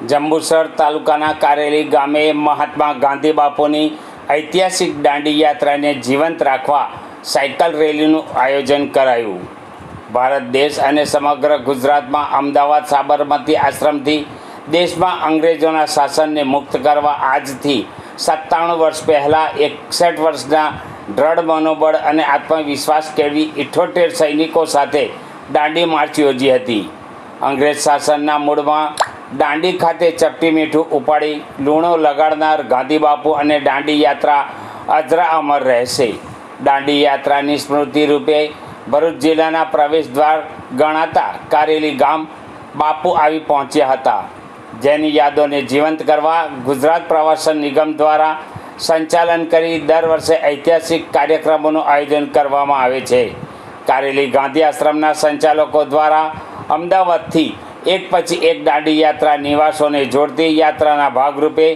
જંબુસર તાલુકાના કારેલી ગામે મહાત્મા ગાંધી બાપુની ઐતિહાસિક દાંડી યાત્રાને જીવંત રાખવા સાયકલ રેલીનું આયોજન કરાયું. ભારત દેશ અને સમગ્ર ગુજરાતમાં અમદાવાદ સાબરમતી આશ્રમથી દેશમાં અંગ્રેજોના શાસનને મુક્ત કરવા આજથી 97 વર્ષ પહેલાં 61 વર્ષના દ્રઢ મનોબળ અને આત્મવિશ્વાસ કેળવી 78 સૈનિકો સાથે દાંડી માર્ચ યોજી હતી. અંગ્રેજ શાસનના મૂળમાં દાંડી ખાતે ચપટી મીઠું ઉપાડી લૂણો લગાડનાર ગાંધી બાપુ અને દાંડી યાત્રા અજરા અમર રહેશે. દાંડી યાત્રાની સ્મૃતિ રૂપે ભરૂચ જિલ્લાના પ્રવેશ દ્વાર ગણાતા કારેલી ગામ બાપુ આવી પહોંચ્યા હતા, જેની યાદોને જીવંત કરવા ગુજરાત પ્રવાસન નિગમ દ્વારા સંચાલન કરી દર વર્ષે ઐતિહાસિક કાર્યક્રમોનું આયોજન કરવામાં આવે છે. કારેલી ગાંધી આશ્રમના સંચાલકો દ્વારા અમદાવાદથી એક પછી એક દાંડી યાત્રા નિવાસોને જોડતી યાત્રાના ભાગરૂપે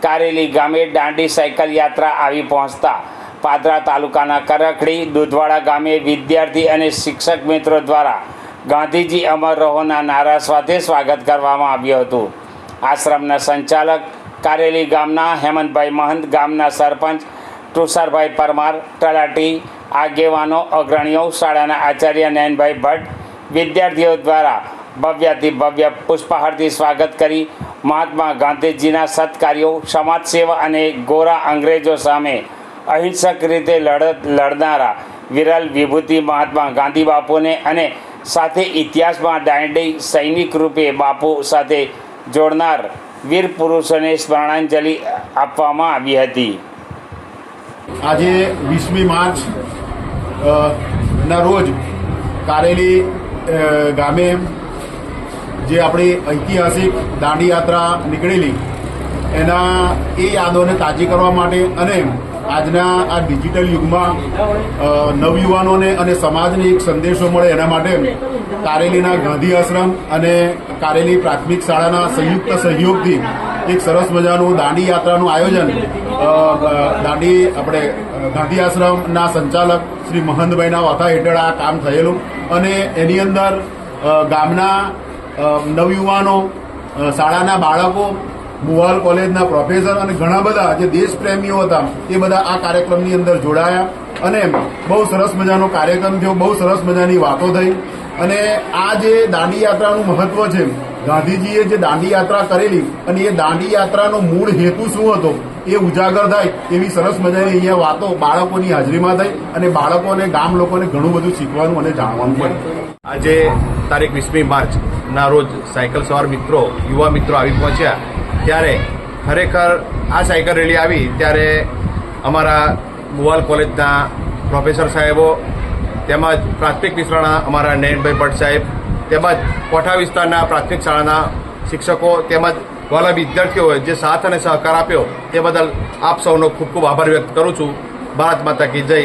કારેલી ગામે દાંડી સાયકલ યાત્રા આવી પહોંચતા પાદરા તાલુકાના કરકડી દૂધવાડા ગામે વિદ્યાર્થી અને શિક્ષક મિત્રો દ્વારા ગાંધીજી અમર રહોના નારા સાથે સ્વાગત કરવામાં આવ્યું હતું. આશ્રમના સંચાલક કારેલી ગામના હેમંતભાઈ મહંત, ગામના સરપંચ તુષારભાઈ પરમાર, તલાટી, આગેવાનો, અગ્રણીઓ, શાળાના આચાર્ય નયનભાઈ ભટ્ટ, વિદ્યાર્થીઓ દ્વારા ભવ્યથી ભવ્ય પુષ્પહારથી સ્વાગત કરી મહાત્મા ગાંધીજીના સત્કાર્યો, સમાજ સેવા અને ગોરા અંગ્રેજો સામે અહિંસક રીતે લડનારા વિરલ વિભૂતિ મહાત્મા ગાંધી બાપુને અને સાથે ઇતિહાસમાં દાંડી સૈનિક રૂપે બાપુ સાથે જોડનાર વીર પુરુષોને સ્મરણાંજલિ આપવામાં આવી હતી. આજે 20મી માર્ચ ના રોજ કારેલી ગામે જે આપણી ઐતિહાસિક દાંડી યાત્રા નીકળેલી એના એ યાદોને તાજી કરવા માટે અને આજના આ ડિજિટલ યુગમાં નવયુવાનોને અને સમાજને એક સંદેશો મળે એના માટે કારેલીના ગાંધી આશ્રમ અને કારેલી પ્રાથમિક શાળાના સંયુક્ત સહયોગથી એક સરસ મજાનું દાંડી યાત્રાનું આયોજન આપણે ગાંધી આશ્રમના સંચાલક શ્રી મહંતભાઈના વાથા હેઠળ આ કામ થયેલું અને એની અંદર ગામના નવયુવાનો, શાળાના બાળકો, મુવાલ કોલેજના પ્રોફેસર અને ઘણા બધા જે દેશપ્રેમીઓ હતા એ બધા આ કાર્યક્રમની અંદર જોડાયા અને બહુ સરસ મજાનો કાર્યક્રમ થયો, બહુ સરસ મજાની વાતો થઈ. અને આ જે દાંડી યાત્રાનું મહત્વ છે, ગાંધીજીએ જે દાંડી યાત્રા કરેલી અને એ દાંડી યાત્રાનો મૂળ હેતુ શું હતો એ ઉજાગર થાય એવી સરસ મજાની અહીંયા વાતો બાળકોની હાજરીમાં થઈ અને બાળકોને, ગામ લોકોને ઘણું બધું શીખવાનું અને જાણવાનું મળ્યું. આજે તારીખ 20મી માર્ચના રોજ સાયકલ સવાર મિત્રો, યુવા મિત્રો આવી પહોંચ્યા ત્યારે ખરેખર આ સાયકલ રેલી આવી ત્યારે અમારા મુવાલ કોલેજના પ્રોફેસર સાહેબો તેમજ પ્રાથમિક શાળાના અમારા નયનભાઈ ભટ્ટ સાહેબ તેમજ કોઠા વિસ્તારના પ્રાથમિક શાળાના શિક્ષકો તેમજ વાલા વિદ્યાર્થીઓએ જે સાથ અને સહકાર આપ્યો તે બદલ આપ સૌનો ખૂબ ખૂબ આભાર વ્યક્ત કરું છું. ભારત માતા કી જય.